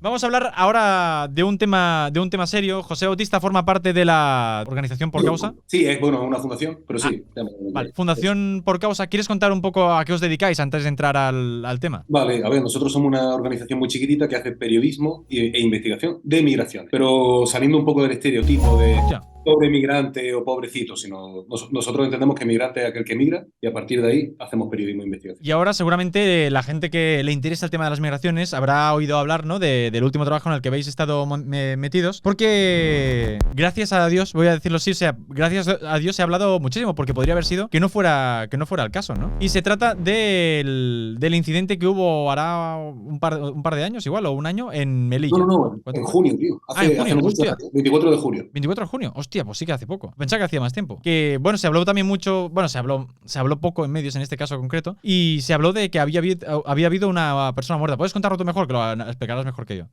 Vamos a hablar ahora de un tema serio. José Bautista forma parte de la Organización por Causa. Sí, es bueno, una fundación, pero Ah, sí. vale. Fundación por Causa. ¿Quieres contar un poco a qué os dedicáis antes de entrar al tema? Vale, a ver, nosotros somos una organización muy chiquitita que hace periodismo e investigación de migración, pero saliendo un poco del estereotipo de Hostia. pobre migrante o pobrecito, sino nosotros entendemos que migrante es aquel que migra y a partir de ahí hacemos periodismo e investigación. Y ahora seguramente la gente que le interesa el tema de las migraciones habrá oído hablar, ¿no? Del último trabajo en el que habéis estado metidos. Porque gracias a Dios, voy a decirlo así, o sea, gracias a Dios se ha hablado muchísimo, porque podría haber sido que no fuera el caso, ¿no? Y se trata del incidente que hubo hará un par de años, igual, o un año, en No, no, Melilla. no, ¿Cuánto en fue? junio, tío, Ah, en hace junio, no mucho, hostia. 24 de julio. 24 de junio, hostia, pues sí que hace poco. Pensaba que hacía más tiempo. Que bueno, se habló también mucho, bueno, se habló poco en medios en este caso concreto, y se habló de que había habido una persona muerta. ¿Puedes contarlo tú mejor? Que lo explicarás mejor que yo.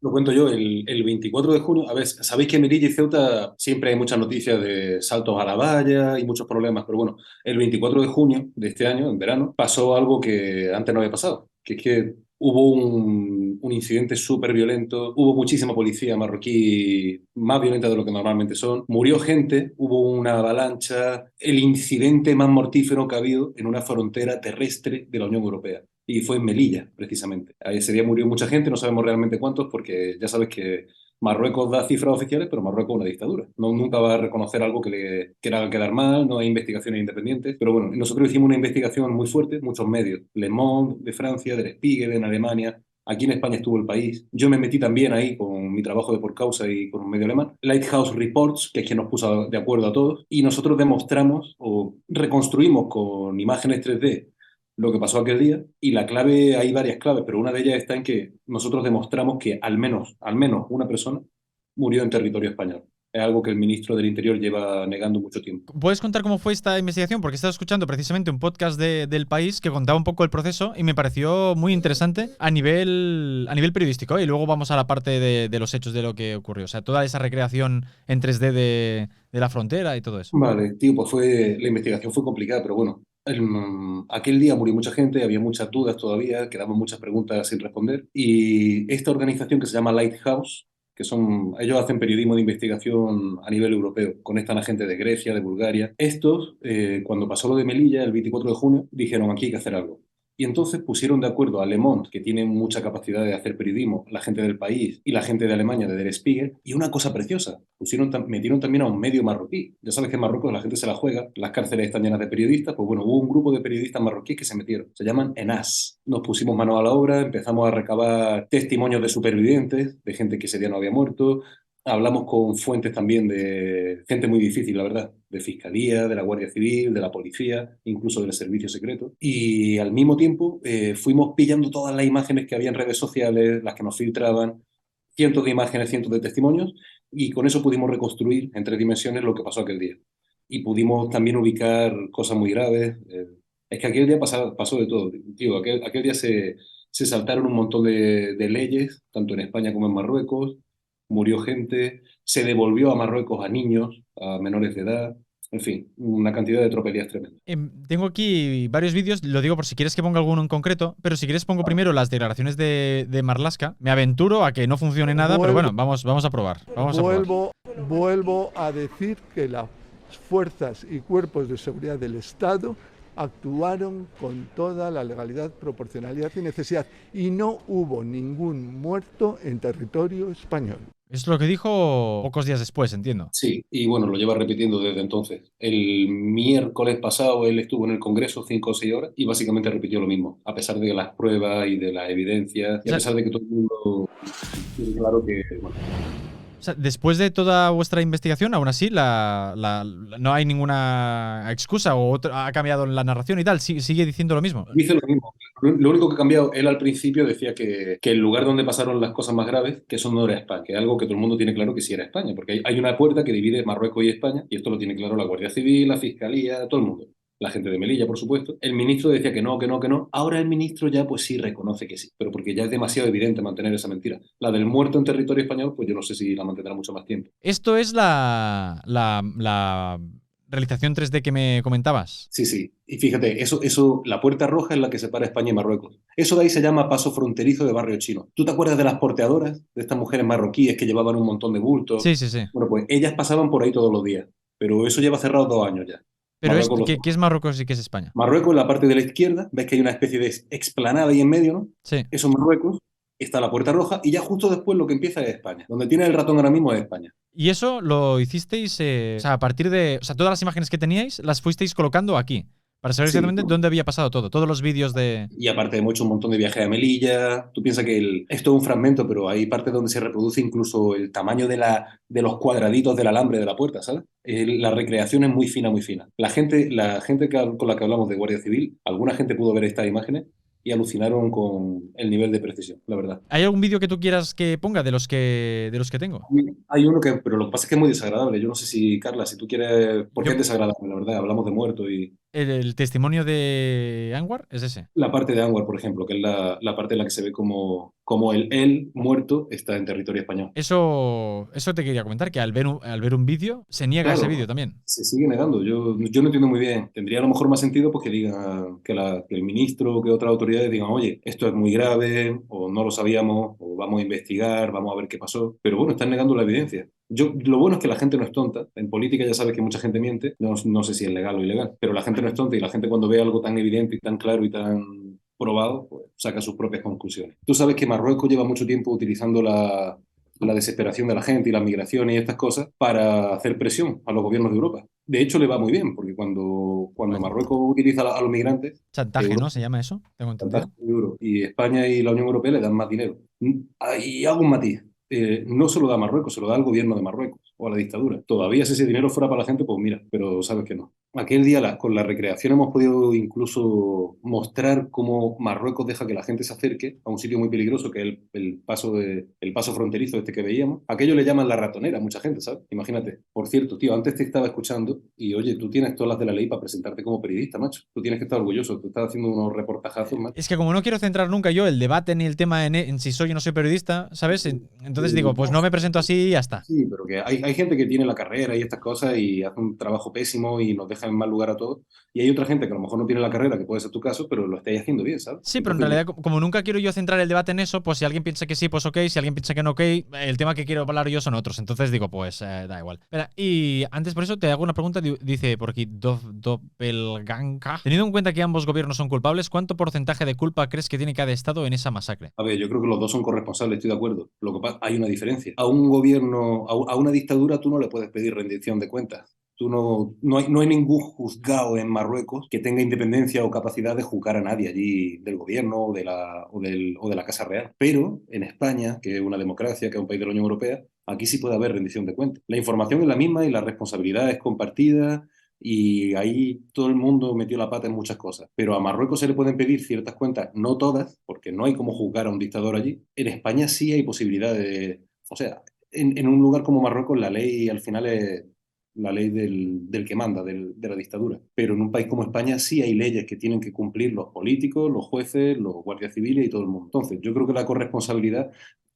Lo cuento yo, el 24 de junio, a ver, sabéis que en Melilla y Ceuta siempre hay muchas noticias de saltos a la valla y muchos problemas, pero bueno, el 24 de junio de este año, en verano, pasó algo que antes no había pasado, que es que hubo un incidente súper violento, hubo muchísima policía marroquí, más violenta de lo que normalmente son, murió gente, hubo una avalancha, el incidente más mortífero que ha habido en una frontera terrestre de la Unión Europea. Y fue en Melilla, precisamente. Ese día murió mucha gente, no sabemos realmente cuántos, porque ya sabes que Marruecos da cifras oficiales, pero Marruecos es una dictadura. No, nunca va a reconocer algo que le haga quedar mal, no hay investigaciones independientes. Pero bueno, nosotros hicimos una investigación muy fuerte, muchos medios. Le Monde, de Francia, Der Spiegel, en Alemania. Aquí en España estuvo El País. Yo me metí también ahí con mi trabajo de por causa y con un medio alemán. Lighthouse Reports, que es quien nos puso de acuerdo a todos. Y nosotros demostramos o reconstruimos con imágenes 3D lo que pasó aquel día y la clave, hay varias claves, pero una de ellas está en que nosotros demostramos que al menos una persona murió en territorio español. Es algo que el ministro del Interior lleva negando mucho tiempo. ¿Puedes contar cómo fue esta investigación? Porque estaba escuchando precisamente un podcast del país que contaba un poco el proceso y me pareció muy interesante a nivel periodístico, ¿eh? Y luego vamos a la parte de los hechos de lo que ocurrió. O sea, toda esa recreación en 3D de la frontera y todo eso. Vale, tío, pues la investigación fue complicada, pero bueno, aquel día murió mucha gente, había muchas dudas todavía, quedaban muchas preguntas sin responder. Y esta organización que se llama Lighthouse, ellos hacen periodismo de investigación a nivel europeo, conectan a gente de Grecia, de Bulgaria. Estos, cuando pasó lo de Melilla, el 24 de junio, dijeron aquí hay que hacer algo. Y entonces pusieron de acuerdo a Le Monde, que tiene mucha capacidad de hacer periodismo, la gente del país y la gente de Alemania, de Der Spiegel, y una cosa preciosa, metieron también a un medio marroquí. Ya sabes que en Marruecos la gente se la juega, las cárceles están llenas de periodistas, pues bueno, hubo un grupo de periodistas marroquíes que se metieron, se llaman ENAS. Nos pusimos manos a la obra, empezamos a recabar testimonios de supervivientes, de gente que ese día no había muerto, hablamos con fuentes también de gente muy difícil, la verdad, de Fiscalía, de la Guardia Civil, de la Policía, incluso del Servicio Secreto. Y al mismo tiempo fuimos pillando todas las imágenes que había en redes sociales, las que nos filtraban, cientos de imágenes, cientos de testimonios, y con eso pudimos reconstruir en 3 dimensiones lo que pasó aquel día. Y pudimos también ubicar cosas muy graves. Es que aquel día pasó de todo. Tío, aquel día se saltaron un montón de leyes, tanto en España como en Marruecos, murió gente, se devolvió a Marruecos a niños, a menores de edad, en fin, una cantidad de tropelías tremenda. Tengo aquí varios vídeos, lo digo por si quieres que ponga alguno en concreto, pero si quieres pongo primero las declaraciones de Marlaska. Me aventuro a que no funcione nada, pero Vuelvo, bueno, vamos a probar. Vamos a probar. vuelvo, vuelvo a decir que las fuerzas y cuerpos de seguridad del Estado actuaron con toda la legalidad, proporcionalidad y necesidad y no hubo ningún muerto en territorio español. Es lo que dijo pocos días después, entiendo. Sí, y bueno, lo lleva repitiendo desde entonces. El miércoles pasado él estuvo en el Congreso 5 o 6 horas y básicamente repitió lo mismo, a pesar de las pruebas y de las evidencias, O y a sea, pesar de que todo el mundo tiene claro que, bueno, después de toda vuestra investigación, aún así, no hay ninguna excusa o ha cambiado la narración y tal. Sigue diciendo lo mismo. dice lo mismo. Lo único que ha cambiado, él al principio decía que el lugar donde pasaron las cosas más graves, que eso no era España, que es algo que todo el mundo tiene claro que sí era España, porque hay una puerta que divide Marruecos y España, y esto lo tiene claro la Guardia Civil, la Fiscalía, todo el mundo. La gente de Melilla, por supuesto. El ministro decía que no, que no, que no. Ahora el ministro ya pues sí reconoce que sí, pero porque ya es demasiado evidente mantener esa mentira. La del muerto en territorio español, pues yo no sé si la mantendrá mucho más tiempo. Esto es la realización 3D que me comentabas. Sí, sí. Y fíjate, la puerta roja es la que separa España y Marruecos. Eso de ahí se llama paso fronterizo de barrio chino. ¿Tú te acuerdas de las porteadoras, de estas mujeres marroquíes que llevaban un montón de bultos? Sí, sí, sí. Bueno, pues ellas pasaban por ahí todos los días, pero eso lleva cerrado 2 años ya. Pero Marruecos lo ¿qué es Marruecos y qué es España? Marruecos, en la parte de la izquierda, ves que hay una especie de explanada ahí en medio, ¿no? Sí. Eso es Marruecos, está la puerta roja y ya justo después lo que empieza es España. Donde tiene el ratón ahora mismo es España. Y eso lo hicisteis, o sea, a partir de, o sea, todas las imágenes que teníais las fuisteis colocando aquí, para saber Sí, exactamente dónde había pasado todo, todos los vídeos de... y aparte hemos hecho un montón de viajes a Melilla. Tú piensas que esto es un fragmento, pero hay partes donde se reproduce incluso el tamaño de los cuadraditos del alambre de la puerta, ¿sabes? La recreación es muy fina, muy fina. La gente con la que hablamos de Guardia Civil, alguna gente pudo ver estas imágenes y alucinaron con el nivel de precisión, la verdad. ¿Hay algún vídeo que tú quieras que ponga de los que tengo? Hay uno pero lo que pasa es que es muy desagradable. Yo no sé si, Carla, si tú quieres, porque es Yo, desagradable, la verdad. Hablamos de muertos y el testimonio de Anwar es ese. la parte de Anwar, por ejemplo, que es la parte en la que se ve como él muerto está en territorio español. Eso te quería comentar, que al ver un vídeo, se niega ese vídeo Claro, también. se sigue negando. Yo no entiendo muy bien. Tendría a lo mejor más sentido pues, que digan que el ministro o que otras autoridades digan, oye, esto es muy grave, o no lo sabíamos, o vamos a investigar, vamos a ver qué pasó. Pero bueno, están negando la evidencia. Lo bueno es que la gente no es tonta. En política ya sabes que mucha gente miente. No sé si es legal o ilegal, pero la gente no es tonta y la gente cuando ve algo tan evidente y tan claro y tan probado, pues saca sus propias conclusiones. Tú sabes que Marruecos lleva mucho tiempo utilizando la desesperación de la gente y las migraciones y estas cosas para hacer presión a los gobiernos de Europa. De hecho, le va muy bien, porque cuando Bueno, Marruecos utiliza a los migrantes, chantaje, ¿no? Europa Se llama eso, tengo entendido. chantaje muy duro, y España y la Unión Europea le dan más dinero. Y hago un matiz. No se lo da a Marruecos, se lo da al gobierno de Marruecos o a la dictadura. Todavía si ese dinero fuera para la gente, pues mira, pero sabes que no. Aquel día con la recreación hemos podido incluso mostrar cómo Marruecos deja que la gente se acerque a un sitio muy peligroso que es el paso fronterizo este que veíamos. Aquello le llaman la ratonera a mucha gente, ¿sabes? Imagínate. Por cierto, tío, antes te estaba escuchando y oye, tú tienes todas las de la ley para presentarte como periodista, macho. Tú tienes que estar orgulloso. Tú estás haciendo unos reportajazos, macho. Es que como no quiero centrar nunca yo el debate ni el tema en si soy o no soy periodista, ¿sabes? Entonces digo, pues no me presento así y ya está. Sí, pero que hay gente que tiene la carrera y estas cosas y hace un trabajo pésimo y nos deja en mal lugar a todos. Y hay otra gente que a lo mejor no tiene la carrera, que puede ser tu caso, pero lo estáis haciendo bien, ¿sabes? Sí, pero en Entonces, realidad, como nunca quiero yo centrar el debate en eso, pues si alguien piensa que sí, pues ok, si alguien piensa que no, ok, el tema que quiero hablar yo son otros. Entonces digo, pues da igual. Espera, y antes por eso te hago una pregunta, dice por aquí, Doppelganka. Teniendo en cuenta que ambos gobiernos son culpables, ¿cuánto porcentaje de culpa crees que tiene cada estado en esa masacre? a ver, yo creo que los dos son corresponsables, estoy de acuerdo. Lo que pasa, hay una diferencia. A un gobierno, a una dictadura, tú no le puedes pedir rendición de cuentas. No hay ningún juzgado en Marruecos que tenga independencia o capacidad de juzgar a nadie allí del gobierno o de la Casa Real. Pero en España, que es una democracia, que es un país de la Unión Europea, aquí sí puede haber rendición de cuentas. La información es la misma y la responsabilidad es compartida y ahí todo el mundo metió la pata en muchas cosas. Pero a Marruecos se le pueden pedir ciertas cuentas, no todas, porque no hay como juzgar a un dictador allí. En España sí hay posibilidad o sea, en un lugar como Marruecos la ley al final es la ley del que manda, de la dictadura. Pero en un país como España sí hay leyes que tienen que cumplir los políticos, los jueces, los guardias civiles y todo el mundo. Entonces, yo creo que la corresponsabilidad,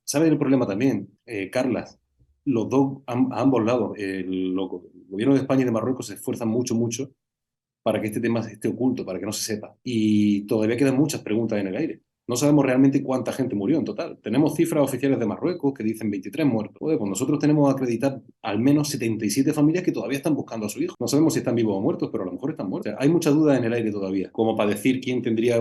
¿sabes el problema también? Carlas, los dos, a ambos lados, el gobierno de España y de Marruecos se esfuerzan mucho, mucho para que este tema esté oculto, para que no se sepa. Y todavía quedan muchas preguntas en el aire. No sabemos realmente cuánta gente murió en total. Tenemos cifras oficiales de Marruecos que dicen 23 muertos. Joder, pues nosotros tenemos acreditar al menos 77 familias que todavía están buscando a su hijo. No sabemos si están vivos o muertos, pero a lo mejor están muertos. O sea, hay mucha duda en el aire todavía, como para decir quién tendría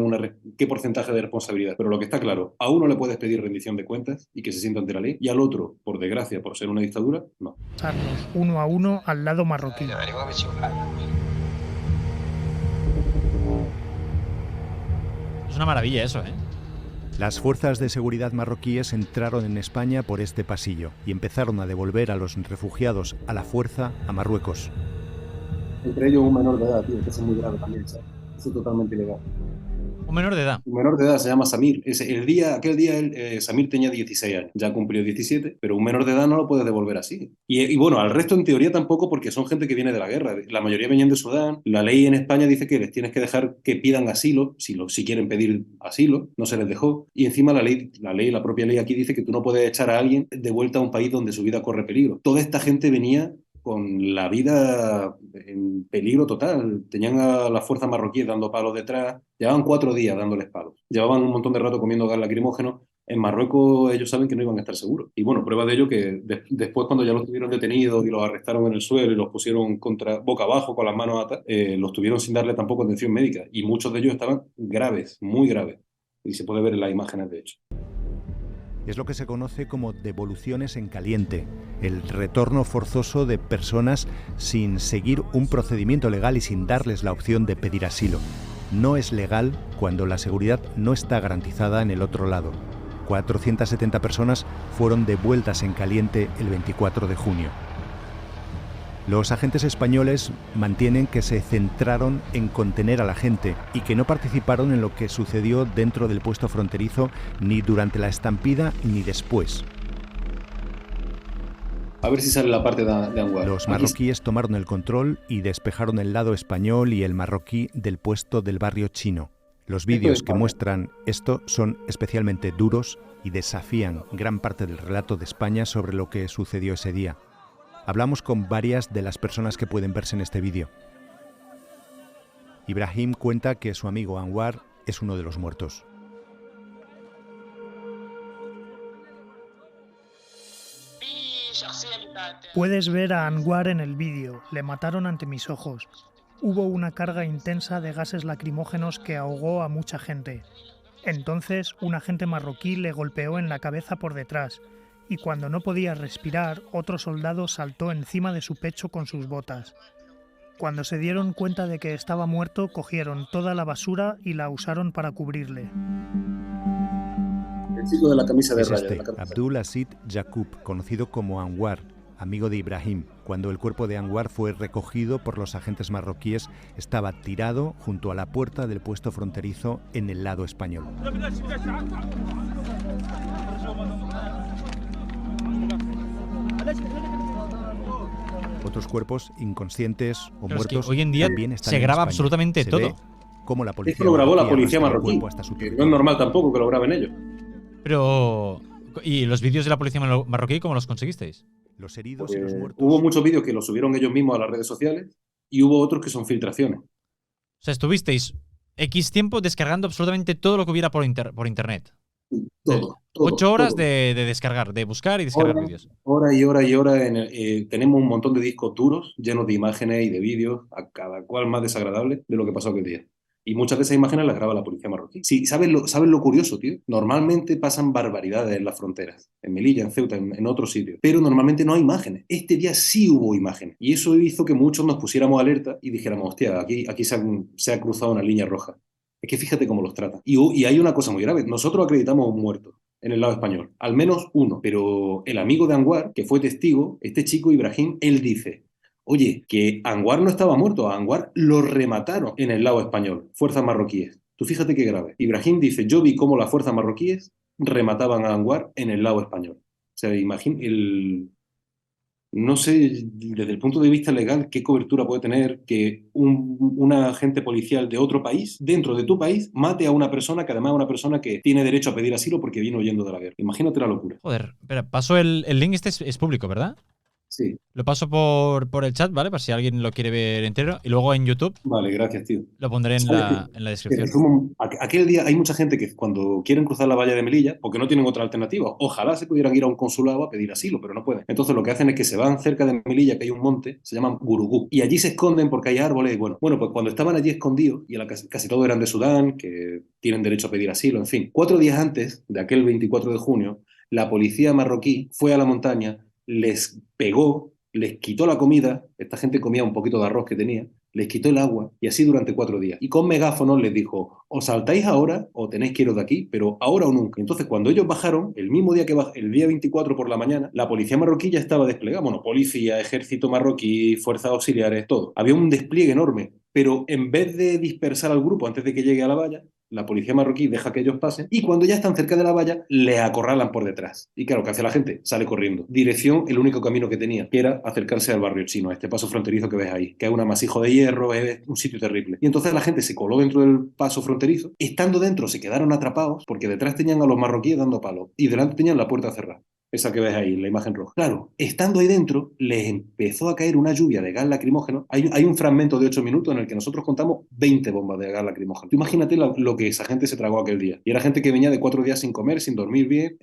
qué porcentaje de responsabilidad. Pero lo que está claro, a uno le puedes pedir rendición de cuentas y que se sienta ante la ley, y al otro, por desgracia, por ser una dictadura, no. Pasarnos 1-1 al lado marroquí. Es una maravilla eso, ¿eh? Las fuerzas de seguridad marroquíes entraron en España por este pasillo y empezaron a devolver a los refugiados a la fuerza a Marruecos. Entre ellos un menor de edad, tío, que eso es muy grave también, ¿sabes? Eso es totalmente ilegal. Un menor de edad. Un menor de edad se llama Samir. Aquel día Samir tenía 16 años, ya cumplió 17, pero un menor de edad no lo puedes devolver así. Y bueno, al resto en teoría tampoco, porque son gente que viene de la guerra. La mayoría venían de Sudán. La ley en España dice que les tienes que dejar que pidan asilo, si quieren pedir asilo, no se les dejó. Y encima la propia ley aquí dice que tú no puedes echar a alguien de vuelta a un país donde su vida corre peligro. Toda esta gente venía con la vida en peligro total. Tenían a las fuerzas marroquíes dando palos detrás. Llevaban 4 días dándoles palos. Llevaban un montón de rato comiendo gas lacrimógeno. En Marruecos ellos saben que no iban a estar seguros. Y bueno, prueba de ello que después cuando ya los tuvieron detenidos y los arrestaron en el suelo y los pusieron boca abajo con las manos atadas, los tuvieron sin darle tampoco atención médica. Y muchos de ellos estaban graves, muy graves. Y se puede ver en las imágenes, de hecho. Es lo que se conoce como devoluciones en caliente, el retorno forzoso de personas sin seguir un procedimiento legal y sin darles la opción de pedir asilo. No es legal cuando la seguridad no está garantizada en el otro lado. 470 personas fueron devueltas en caliente el 24 de junio. Los agentes españoles mantienen que se centraron en contener a la gente y que no participaron en lo que sucedió dentro del puesto fronterizo ni durante la estampida ni después. A ver si sale la parte de Anwar. Los marroquíes tomaron el control y despejaron el lado español y el marroquí del puesto del barrio chino. Los vídeos que muestran esto son especialmente duros y desafían gran parte del relato de España sobre lo que sucedió ese día. Hablamos con varias de las personas que pueden verse en este vídeo. Ibrahim cuenta que su amigo Anwar es uno de los muertos. Puedes ver a Anwar en el vídeo. Le mataron ante mis ojos. Hubo una carga intensa de gases lacrimógenos que ahogó a mucha gente. Entonces, un agente marroquí le golpeó en la cabeza por detrás. Y cuando no podía respirar, otro soldado saltó encima de su pecho con sus botas. Cuando se dieron cuenta de que estaba muerto, cogieron toda la basura y la usaron para cubrirle. El chico de la camisa de rayas. Abdul Aziz Yaqub, conocido como Anwar, amigo de Ibrahim. Cuando el cuerpo de Anwar fue recogido por los agentes marroquíes, estaba tirado junto a la puerta del puesto fronterizo en el lado español. Otros cuerpos inconscientes o muertos hoy en día también están se graba en España. absolutamente Se todo. ve cómo la policía Esto lo grabó la policía marroquí. No es normal tampoco que lo graben ellos. Pero ¿y los vídeos de la policía marroquí cómo los conseguisteis? Los heridos y los muertos. Hubo muchos vídeos que los subieron ellos mismos a las redes sociales y hubo otros que son filtraciones. O sea, estuvisteis X tiempo descargando absolutamente todo lo que hubiera por internet. Todo. 8 horas todo. De descargar, de buscar y descargar vídeos. Hora y hora y hora. Tenemos un montón de discos duros llenos de imágenes y de vídeos, a cada cual más desagradable de lo que pasó aquel día. Y muchas de esas imágenes las graba la policía marroquí. Sí, ¿sabes lo curioso, tío? Normalmente pasan barbaridades en las fronteras, en Melilla, en Ceuta, en otros sitios, pero normalmente no hay imágenes. Este día sí hubo imágenes. Y eso hizo que muchos nos pusiéramos alerta y dijéramos, hostia, aquí se ha cruzado una línea roja. Es que fíjate cómo los tratan. Y hay una cosa muy grave. Nosotros acreditamos un muerto en el lado español. Al menos uno. Pero el amigo de Anwar, que fue testigo, este chico Ibrahim, él dice, oye, que Anwar no estaba muerto. A Anwar lo remataron en el lado español. Fuerzas marroquíes. Tú fíjate qué grave. Ibrahim dice, yo vi cómo las fuerzas marroquíes remataban a Anwar en el lado español. O sea, imagínate No sé, desde el punto de vista legal, qué cobertura puede tener que un agente policial de otro país, dentro de tu país, mate a una persona que además es una persona que tiene derecho a pedir asilo porque vino huyendo de la guerra. Imagínate la locura. Joder, espera, paso el link, este es público, ¿verdad? Sí. Lo paso por el chat, ¿vale? Para si alguien lo quiere ver entero. Y luego en YouTube. Vale, gracias, tío. Lo pondré en la descripción. Aquel día hay mucha gente que cuando quieren cruzar la valla de Melilla, porque no tienen otra alternativa, ojalá se pudieran ir a un consulado a pedir asilo, pero no pueden. Entonces lo que hacen es que se van cerca de Melilla, que hay un monte, se llama Gurugú, y allí se esconden porque hay árboles. Y bueno, pues cuando estaban allí escondidos, y casi todos eran de Sudán, que tienen derecho a pedir asilo, en fin. 4 días antes de aquel 24 de junio, la policía marroquí fue a la montaña, les pegó, les quitó la comida, esta gente comía un poquito de arroz que tenía, les quitó el agua y así durante 4 días. Y con megáfonos les dijo, o saltáis ahora o tenéis que iros de aquí, pero ahora o nunca. Entonces cuando ellos bajaron, el mismo día el día 24 por la mañana, la policía marroquí ya estaba desplegada. Bueno, policía, ejército marroquí, fuerzas auxiliares, todo. Había un despliegue enorme, pero en vez de dispersar al grupo antes de que llegue a la valla, la policía marroquí deja que ellos pasen y cuando ya están cerca de la valla, le acorralan por detrás. Y claro, ¿qué hace la gente? Sale corriendo. Dirección, el único camino que tenía, que era acercarse al barrio chino, a este paso fronterizo que ves ahí, que es un amasijo de hierro, es un sitio terrible. Y entonces la gente se coló dentro del paso fronterizo. Estando dentro se quedaron atrapados porque detrás tenían a los marroquíes dando palos y delante tenían la puerta cerrada. esa que ves ahí, la imagen roja. Claro, estando ahí dentro, les empezó a caer una lluvia de gas lacrimógeno. Hay un fragmento de 8 minutos en el que nosotros contamos 20 bombas de gas lacrimógeno. Tú imagínate lo que esa gente se tragó aquel día. Y era gente que venía de 4 días sin comer, sin dormir bien,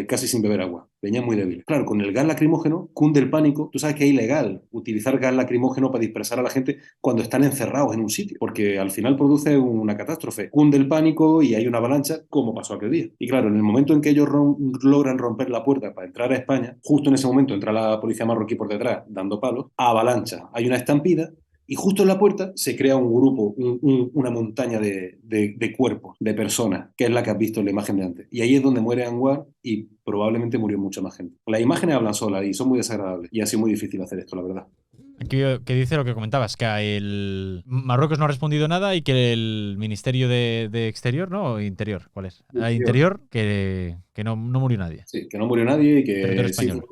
casi sin beber agua. Venía muy débil. Claro, con el gas lacrimógeno cunde el pánico. Tú sabes que es ilegal utilizar gas lacrimógeno para dispersar a la gente cuando están encerrados en un sitio, porque al final produce una catástrofe. Cunde el pánico y hay una avalancha, como pasó aquel día. Y claro, en el momento en que ellos logran romper la puerta para entrar a España, justo en ese momento entra la policía marroquí por detrás dando palos, avalancha, hay una estampida y justo en la puerta se crea un grupo, una montaña de cuerpos, de personas, que es la que has visto en la imagen de antes. Y ahí es donde muere Anwar y probablemente murió mucha más gente. Las imágenes hablan solas y son muy desagradables y ha sido muy difícil hacer esto, la verdad. Aquí que dice lo que comentabas, que el Marruecos no ha respondido nada y que el Ministerio de Exterior, ¿no? O Interior, ¿cuál es? Interior, que no murió nadie. Sí, que no murió nadie y Territorio que español.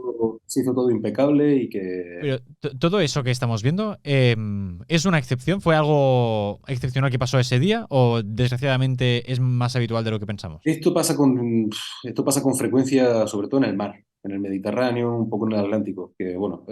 se hizo todo impecable y que... Pero todo eso que estamos viendo, ¿es una excepción? ¿Fue algo excepcional que pasó ese día? ¿O desgraciadamente es más habitual de lo que pensamos? Esto pasa con frecuencia, sobre todo en el mar, en el Mediterráneo, un poco en el Atlántico, que bueno,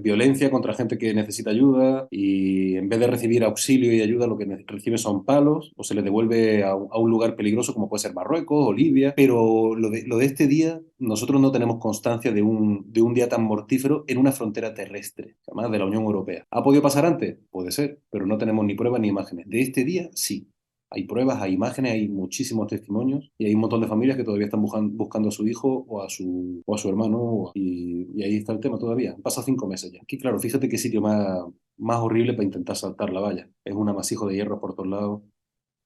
violencia contra gente que necesita ayuda y en vez de recibir auxilio y ayuda lo que recibe son palos o se le devuelve a un lugar peligroso como puede ser Marruecos o Libia, pero lo de este día nosotros no tenemos constancia de un día tan mortífero en una frontera terrestre, además de la Unión Europea. ¿Ha podido pasar antes? Puede ser, pero no tenemos ni pruebas ni imágenes. De este día, sí. Hay pruebas, hay imágenes, hay muchísimos testimonios y hay un montón de familias que todavía están buscando a su hijo o a su hermano y ahí está el tema todavía. Han pasado 5 meses ya. Aquí, claro, fíjate qué sitio más horrible para intentar saltar la valla. Es un amasijo de hierro por todos lados.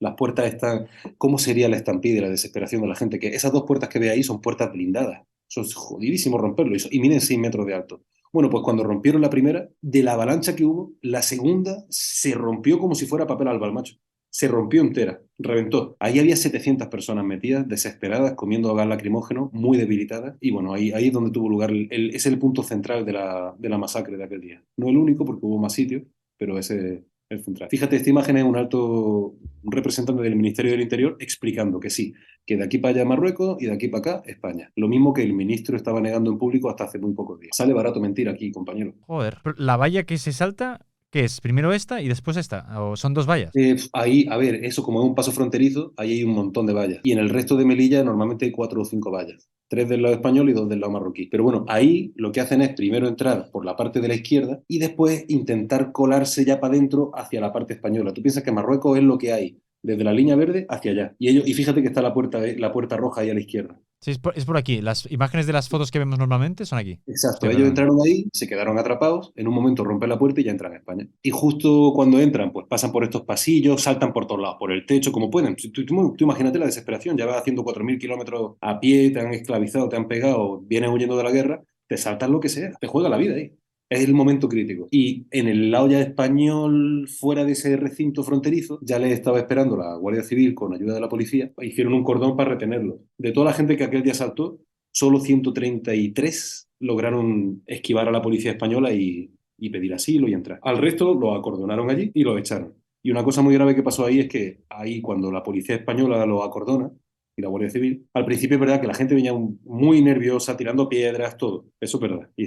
Las puertas están... ¿Cómo sería la estampida y la desesperación de la gente? Que esas 2 puertas que ve ahí son puertas blindadas. Eso es jodidísimo romperlo. Y miden 6 metros de alto. Bueno, pues cuando rompieron la primera, de la avalancha que hubo, la segunda se rompió como si fuera papel al macho. Se rompió entera, reventó. Ahí había 700 personas metidas, desesperadas, comiendo gas lacrimógeno, muy debilitadas. Y bueno, ahí es donde tuvo lugar, es el punto central de la masacre de aquel día. No el único, porque hubo más sitios, pero ese es el central. Fíjate, esta imagen es un representante del Ministerio del Interior explicando que sí, que de aquí para allá Marruecos y de aquí para acá España. Lo mismo que el ministro estaba negando en público hasta hace muy pocos días. Sale barato mentir aquí, compañero. Joder, la valla que se salta, ¿qué es? ¿Primero esta y después esta? ¿O son 2 vallas? Ahí, a ver, eso como es un paso fronterizo, ahí hay un montón de vallas. Y en el resto de Melilla normalmente hay 4 o 5 vallas. 3 del lado español y 2 del lado marroquí. Pero bueno, ahí lo que hacen es primero entrar por la parte de la izquierda y después intentar colarse ya para adentro hacia la parte española. Tú piensas que Marruecos es lo que hay, desde la línea verde hacia allá. Y fíjate que está la puerta roja ahí a la izquierda. Sí, es por aquí. Las imágenes de las fotos que vemos normalmente son aquí. Exacto, Hostia, ellos entraron ahí, se quedaron atrapados, en un momento rompen la puerta y ya entran a España. Y justo cuando entran, pues pasan por estos pasillos, saltan por todos lados, por el techo, como pueden. Tú imagínate la desesperación, ya vas haciendo 4.000 kilómetros a pie, te han esclavizado, te han pegado, vienes huyendo de la guerra, te saltan lo que sea, te juega la vida ahí. Es el momento crítico. Y en el lado ya español, fuera de ese recinto fronterizo, ya les estaba esperando la Guardia Civil con ayuda de la policía. Hicieron un cordón para retenerlos. De toda la gente que aquel día saltó, solo 133 lograron esquivar a la policía española y pedir asilo y entrar. Al resto lo acordonaron allí y lo echaron. Y una cosa muy grave que pasó ahí es que ahí cuando la policía española lo acordona y la Guardia Civil, al principio es verdad que la gente venía muy nerviosa, tirando piedras, todo. Eso es verdad y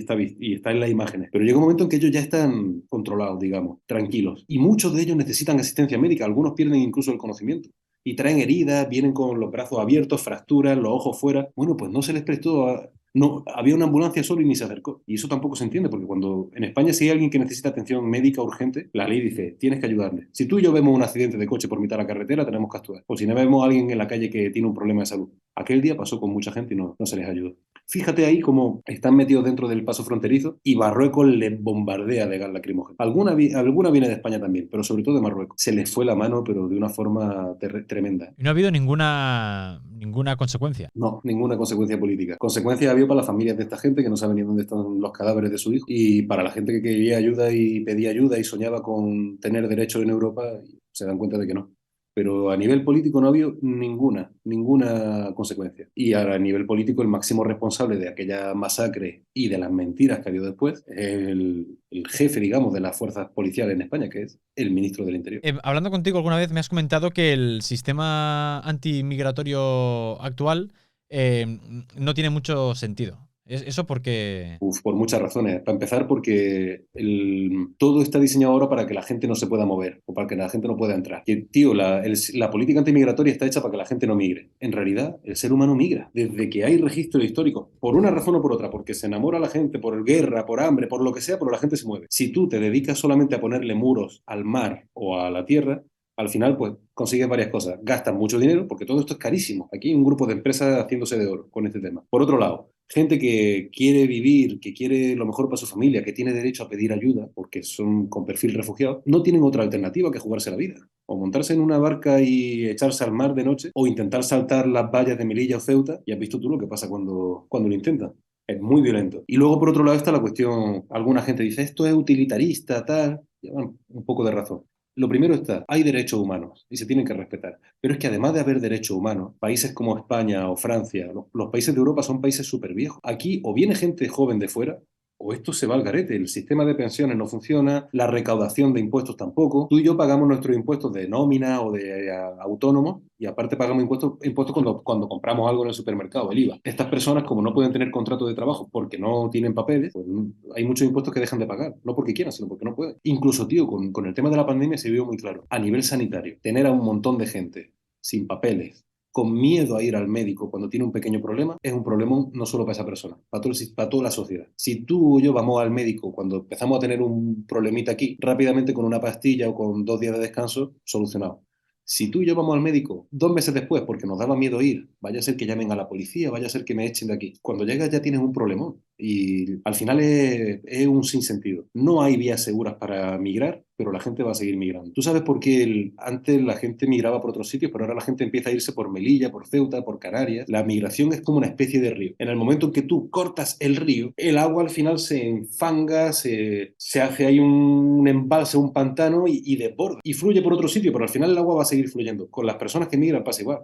está en las imágenes. Pero llega un momento en que ellos ya están controlados, digamos, tranquilos. Y muchos de ellos necesitan asistencia médica, algunos pierden incluso el conocimiento y traen heridas, vienen con los brazos abiertos, fracturas, los ojos fuera. Bueno, pues no se les prestó no, había una ambulancia solo y ni se acercó. Y eso tampoco se entiende, porque cuando en España si hay alguien que necesita atención médica urgente, la ley dice, tienes que ayudarle. Si tú y yo vemos un accidente de coche por mitad de la carretera, tenemos que actuar. O si no vemos a alguien en la calle que tiene un problema de salud. Aquel día pasó con mucha gente y no se les ayudó. Fíjate ahí cómo están metidos dentro del paso fronterizo y Marruecos les bombardea de gas lacrimógeno. Alguna viene de España también, pero sobre todo de Marruecos. Se les fue la mano, pero de una forma tremenda. Y no ha habido ninguna consecuencia. No, ninguna consecuencia política. Consecuencia ha habido para las familias de esta gente que no saben ni dónde están los cadáveres de su hijo y para la gente que quería ayuda y pedía ayuda y soñaba con tener derechos en Europa, se dan cuenta de que no. Pero a nivel político no ha habido ninguna consecuencia. Y ahora a nivel político el máximo responsable de aquella masacre y de las mentiras que ha habido después es el jefe, digamos, de las fuerzas policiales en España, que es el ministro del Interior. Hablando contigo alguna vez me has comentado que el sistema antimigratorio actual no tiene mucho sentido. Eso porque... Uf, por muchas razones. Para empezar, porque todo está diseñado ahora para que la gente no se pueda mover o para que la gente no pueda entrar. Que, tío, la política antimigratoria está hecha para que la gente no migre. En realidad, el ser humano migra. Desde que hay registro histórico, por una razón o por otra, porque se enamora la gente, por guerra, por hambre, por lo que sea, pero la gente se mueve. Si tú te dedicas solamente a ponerle muros al mar o a la tierra, al final, pues, consigues varias cosas. Gastas mucho dinero, porque todo esto es carísimo. Aquí hay un grupo de empresas haciéndose de oro con este tema. Por otro lado, gente que quiere vivir, que quiere lo mejor para su familia, que tiene derecho a pedir ayuda, porque son con perfil refugiado, no tienen otra alternativa que jugarse la vida. O montarse en una barca y echarse al mar de noche, o intentar saltar las vallas de Melilla o Ceuta, y has visto tú lo que pasa cuando lo intentan. Es muy violento. Y luego, por otro lado, está la cuestión, alguna gente dice, esto es utilitarista, tal. Llevan un poco de razón. Lo primero está, hay derechos humanos y se tienen que respetar. Pero es que además de haber derechos humanos, países como España o Francia, los países de Europa son países súper viejos. Aquí o viene gente joven de fuera, o esto se va al garete. El sistema de pensiones no funciona, la recaudación de impuestos tampoco. Tú y yo pagamos nuestros impuestos de nómina o de autónomos y aparte pagamos impuestos cuando compramos algo en el supermercado, el IVA. Estas personas, como no pueden tener contrato de trabajo porque no tienen papeles, pues hay muchos impuestos que dejan de pagar. No porque quieran, sino porque no pueden. Incluso, tío, con el tema de la pandemia se vio muy claro. A nivel sanitario, tener a un montón de gente sin papeles, con miedo a ir al médico cuando tiene un pequeño problema, es un problemón no solo para esa persona, para toda la sociedad. Si tú o yo vamos al médico cuando empezamos a tener un problemita aquí, rápidamente con una pastilla o con 2 días de descanso, solucionado. Si tú y yo vamos al médico 2 meses después porque nos daba miedo ir, vaya a ser que llamen a la policía, vaya a ser que me echen de aquí. Cuando llegas ya tienes un problemón y al final es un sinsentido. No hay vías seguras para migrar, pero la gente va a seguir migrando. ¿Tú sabes por qué antes la gente migraba por otros sitios, pero ahora la gente empieza a irse por Melilla, por Ceuta, por Canarias? La migración es como una especie de río. En el momento en que tú cortas el río, el agua al final se enfanga, se hace ahí un embalse, un pantano y desborda. Y fluye por otro sitio, pero al final el agua va a seguir fluyendo. Con las personas que migran pasa igual.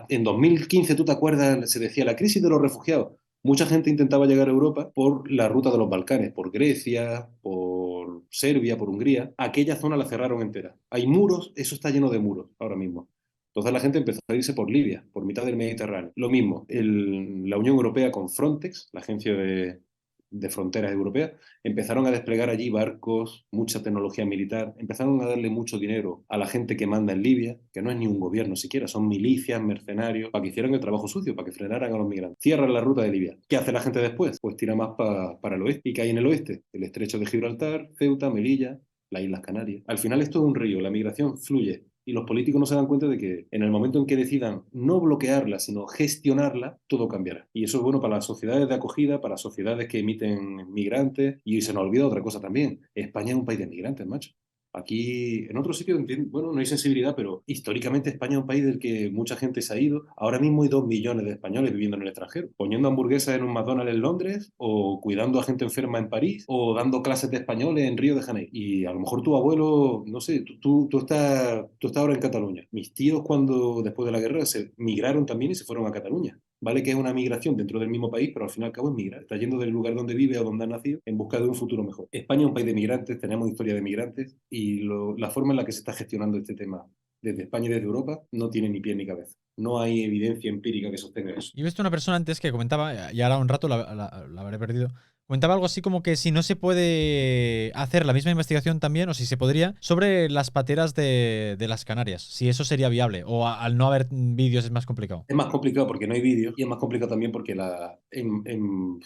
En 2015, ¿tú te acuerdas? Se decía la crisis de los refugiados. Mucha gente intentaba llegar a Europa por la ruta de los Balcanes, por Grecia, por Serbia, por Hungría. Aquella zona la cerraron entera. Hay muros, eso está lleno de muros ahora mismo. Entonces la gente empezó a irse por Libia, por mitad del Mediterráneo. Lo mismo, la Unión Europea con Frontex, la agencia de fronteras europea, empezaron a desplegar allí barcos, mucha tecnología militar, empezaron a darle mucho dinero a la gente que manda en Libia, que no es ni un gobierno siquiera, son milicias, mercenarios, para que hicieran el trabajo sucio, para que frenaran a los migrantes. Cierran la ruta de Libia. ¿Qué hace la gente después? Pues tira más para el oeste. ¿Y qué hay en el oeste? El estrecho de Gibraltar, Ceuta, Melilla, las Islas Canarias. Al final esto es un río, la migración fluye. Y los políticos no se dan cuenta de que en el momento en que decidan no bloquearla, sino gestionarla, todo cambiará. Y eso es bueno para las sociedades de acogida, para las sociedades que emiten migrantes. Y se nos olvida otra cosa también. España es un país de migrantes, macho. Aquí, en otros sitios, bueno, no hay sensibilidad, pero históricamente España es un país del que mucha gente se ha ido. Ahora mismo hay 2 millones de españoles viviendo en el extranjero, poniendo hamburguesas en un McDonald's en Londres, o cuidando a gente enferma en París, o dando clases de español en Río de Janeiro. Y a lo mejor tu abuelo, no sé, tú estás ahora en Cataluña. Mis tíos, cuando después de la guerra, se migraron también y se fueron a Cataluña. Vale que es una migración dentro del mismo país, pero al fin y al cabo es migrar. Está yendo del lugar donde vive o donde ha nacido en busca de un futuro mejor. España es un país de migrantes, tenemos historia de migrantes y la forma en la que se está gestionando este tema desde España y desde Europa no tiene ni pie ni cabeza. No hay evidencia empírica que sostenga eso. Y he visto una persona antes que comentaba, y ahora un rato la habré perdido, comentaba algo así como que si no se puede hacer la misma investigación también, o si se podría, sobre las pateras de las Canarias, si eso sería viable, o al no haber vídeos es más complicado. Es más complicado porque no hay vídeos y es más complicado también porque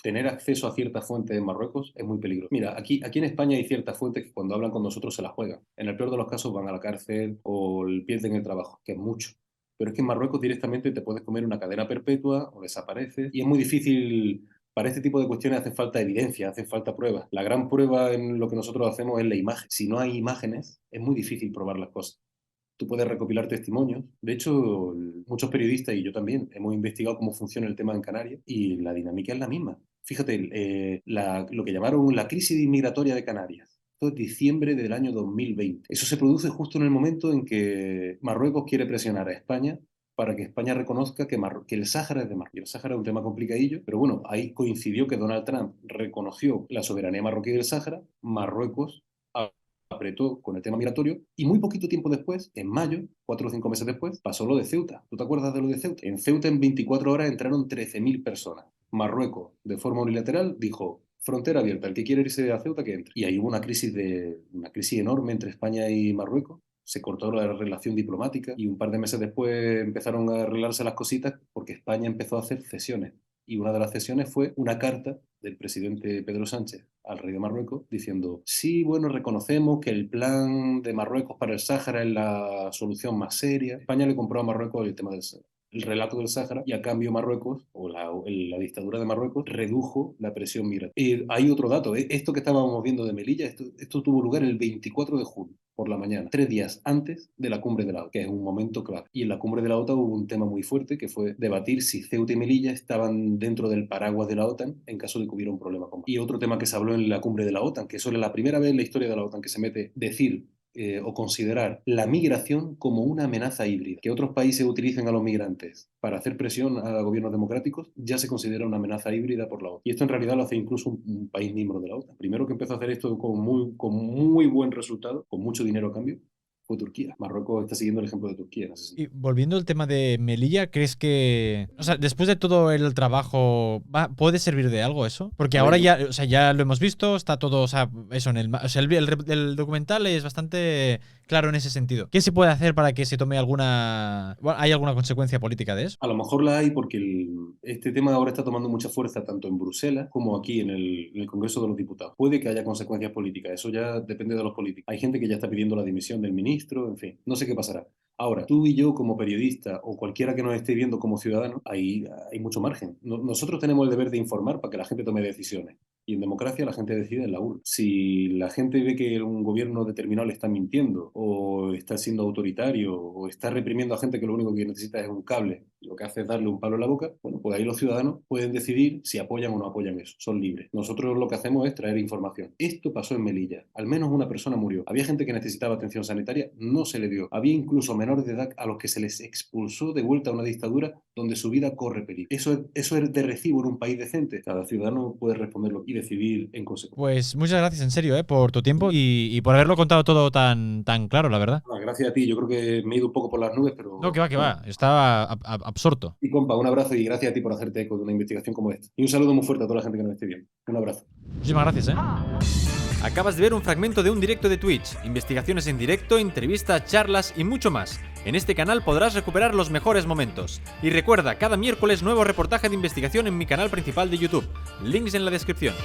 tener acceso a ciertas fuentes en Marruecos es muy peligroso. Mira, aquí en España hay ciertas fuentes que cuando hablan con nosotros se las juegan. En el peor de los casos van a la cárcel o pierden el trabajo, que es mucho. Pero es que en Marruecos directamente te puedes comer una cadena perpetua o desapareces y es muy difícil. Para este tipo de cuestiones hace falta evidencia, hace falta pruebas. La gran prueba en lo que nosotros hacemos es la imagen. Si no hay imágenes, es muy difícil probar las cosas. Tú puedes recopilar testimonios. De hecho, muchos periodistas y yo también hemos investigado cómo funciona el tema en Canarias y la dinámica es la misma. Fíjate, lo que llamaron la crisis inmigratoria de Canarias. Esto es diciembre del año 2020. Eso se produce justo en el momento en que Marruecos quiere presionar a España para que España reconozca que el Sáhara es de Marruecos. El Sáhara es un tema complicadillo, pero bueno, ahí coincidió que Donald Trump reconoció la soberanía marroquí del Sáhara, Marruecos apretó con el tema migratorio y muy poquito tiempo después, en mayo, 4 o 5 meses después, pasó lo de Ceuta. ¿Tú te acuerdas de lo de Ceuta? En Ceuta en 24 horas entraron 13.000 personas. Marruecos, de forma unilateral, dijo: frontera abierta, el que quiere irse a Ceuta que entre. Y ahí hubo una crisis enorme entre España y Marruecos. Se cortó la relación diplomática y un par de meses después empezaron a arreglarse las cositas porque España empezó a hacer cesiones. Y una de las cesiones fue una carta del presidente Pedro Sánchez al rey de Marruecos diciendo: sí, bueno, reconocemos que el plan de Marruecos para el Sáhara es la solución más seria. España le compró a Marruecos el tema el relato del Sáhara, y a cambio Marruecos, o la dictadura de Marruecos, redujo la presión migratoria. Hay otro dato, esto que estábamos viendo de Melilla, esto tuvo lugar el 24 de junio, por la mañana, 3 días antes de la cumbre de la OTAN, que es un momento clave. Y en la cumbre de la OTAN hubo un tema muy fuerte, que fue debatir si Ceuta y Melilla estaban dentro del paraguas de la OTAN en caso de que hubiera un problema con. Y otro tema que se habló en la cumbre de la OTAN, que eso era la primera vez en la historia de la OTAN que se mete decir o considerar la migración como una amenaza híbrida. Que otros países utilicen a los migrantes para hacer presión a gobiernos democráticos ya se considera una amenaza híbrida por la OTAN. Y esto en realidad lo hace incluso un país miembro de la OTAN. Primero que empezó a hacer esto con muy buen resultado, con mucho dinero a cambio, fue Turquía. Marruecos está siguiendo el ejemplo de Turquía. Y volviendo al tema de Melilla, ¿crees que, o sea, después de todo el trabajo, puede servir de algo eso? Porque ahora ya, o sea, ya lo hemos visto, está todo, o sea, eso el documental es bastante claro en ese sentido. ¿Qué se puede hacer para que se tome ¿hay alguna consecuencia política de eso? A lo mejor la hay porque este tema ahora está tomando mucha fuerza tanto en Bruselas como aquí en el Congreso de los Diputados. Puede que haya consecuencias políticas, eso ya depende de los políticos. Hay gente que ya está pidiendo la dimisión del ministro, en fin, no sé qué pasará. Ahora, tú y yo como periodista o cualquiera que nos esté viendo como ciudadano, hay mucho margen. Nosotros tenemos el deber de informar para que la gente tome decisiones. Y en democracia la gente decide en la urna. Si la gente ve que un gobierno determinado le está mintiendo o está siendo autoritario o está reprimiendo a gente que lo único que necesita es un cable, lo que hace es darle un palo en la boca, bueno, pues ahí los ciudadanos pueden decidir si apoyan o no apoyan eso. Son libres. Nosotros lo que hacemos es traer información. Esto pasó en Melilla. Al menos una persona murió. Había gente que necesitaba atención sanitaria, no se le dio. Había incluso menores de edad a los que se les expulsó de vuelta a una dictadura donde su vida corre peligro. Eso es de recibo en un país decente. Cada ciudadano puede responderlo y decidir en consecuencia. Pues muchas gracias, en serio, por tu tiempo y por haberlo contado todo tan claro, la verdad. Gracias a ti. Yo creo que me he ido un poco por las nubes, pero... No, que va. Estaba absorto. Y compa, un abrazo y gracias a ti por hacerte eco de una investigación como esta. Y un saludo muy fuerte a toda la gente que nos esté viendo. Un abrazo. Muchísimas gracias, Acabas de ver un fragmento de un directo de Twitch, investigaciones en directo, entrevistas, charlas y mucho más. En este canal podrás recuperar los mejores momentos. Y recuerda, cada miércoles nuevo reportaje de investigación en mi canal principal de YouTube. Links en la descripción.